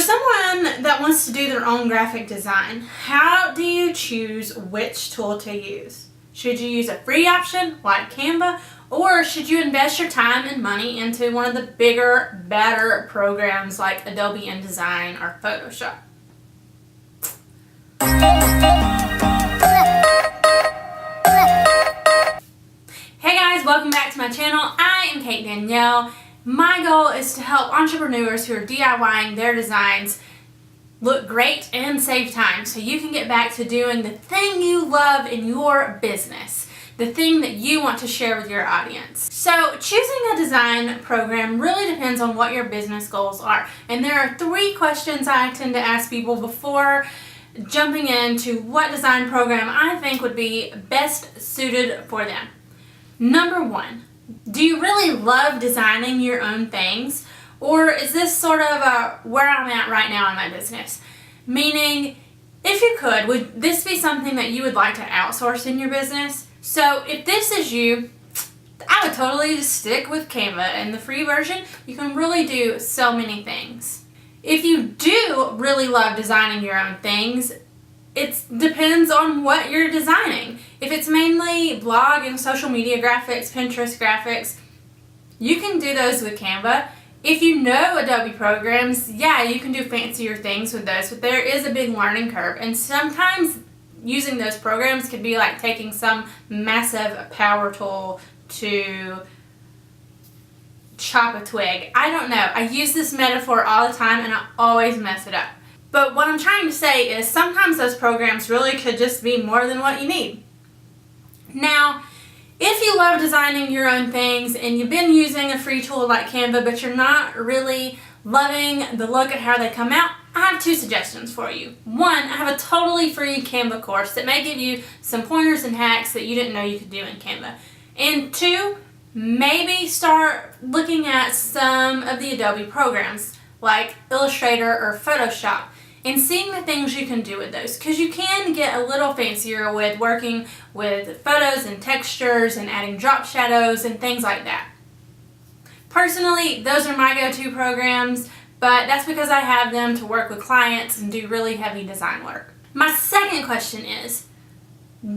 someone that wants to do their own graphic design, how do you choose which tool to use? Should you use a free option like Canva, or should you invest your time and money into one of the bigger, better programs like Adobe InDesign or Photoshop? Hey guys, welcome back to my channel. I am Kate Danielle. My goal is to help entrepreneurs who are DIYing their designs look great and save time so you can get back to doing the thing you love in your business, the thing that you want to share with your audience. So choosing a design program really depends on what your business goals are. And there are 3 questions I tend to ask people before jumping into what design program I think would be best suited for them. Number 1, do you really love designing your own things? Or is this sort of where I'm at right now in my business? Meaning, if you could, would this be something that you would like to outsource in your business? So if this is you, I would totally just stick with Canva. In the free version, you can really do so many things. If you do really love designing your own things, it depends on what you're designing. If it's mainly blog and social media graphics, Pinterest graphics, you can do those with Canva. If you know Adobe programs, yeah, you can do fancier things with those, but there is a big learning curve. And sometimes using those programs could be like taking some massive power tool to chop a twig. I don't know. I use this metaphor all the time and I always mess it up. But what I'm trying to say is sometimes those programs really could just be more than what you need. Now, if you love designing your own things and you've been using a free tool like Canva but you're not really loving the look at how they come out, I have 2 suggestions for you. 1, I have a totally free Canva course that may give you some pointers and hacks that you didn't know you could do in Canva. And 2, maybe start looking at some of the Adobe programs like Illustrator or Photoshop and seeing the things you can do with those, because you can get a little fancier with working with photos and textures and adding drop shadows and things like that. Personally, those are my go-to programs, but that's because I have them to work with clients and do really heavy design work. My second question is,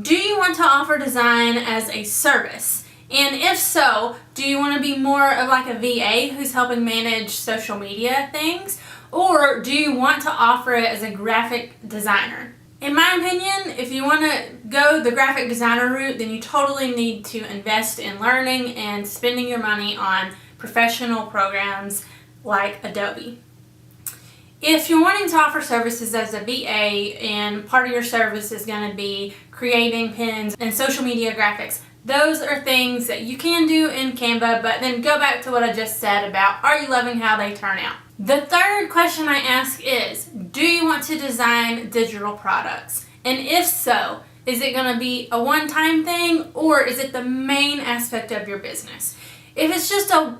do you want to offer design as a service? And if so, do you want to be more of like a VA who's helping manage social media things? Or do you want to offer it as a graphic designer? In my opinion, if you want to go the graphic designer route, then you totally need to invest in learning and spending your money on professional programs like Adobe. If you're wanting to offer services as a VA and part of your service is going to be creating pins and social media graphics, those are things that you can do in Canva, but then go back to what I just said about, are you loving how they turn out? The third question I ask is, do you want to design digital products? And if so, is it going to be a one-time thing, or is it the main aspect of your business? If it's just a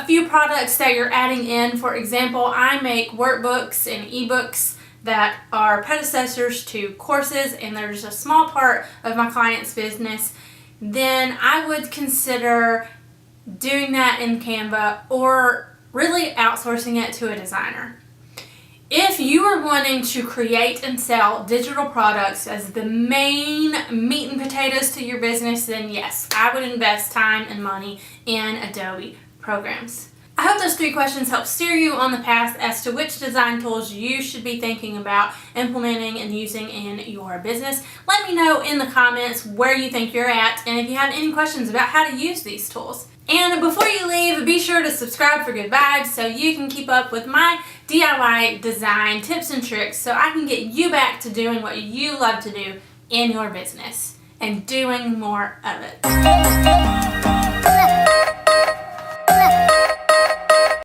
few products that you're adding in, for example, I make workbooks and ebooks that are predecessors to courses, and there's a small part of my client's business, then I would consider doing that in Canva or really outsourcing it to a designer. If you are wanting to create and sell digital products as the main meat and potatoes to your business, then yes, I would invest time and money in Adobe programs. I hope those 3 questions help steer you on the path as to which design tools you should be thinking about implementing and using in your business. Let me know in the comments where you think you're at and if you have any questions about how to use these tools. And before you leave, be sure to subscribe for good vibes so you can keep up with my DIY design tips and tricks so I can get you back to doing what you love to do in your business and doing more of it.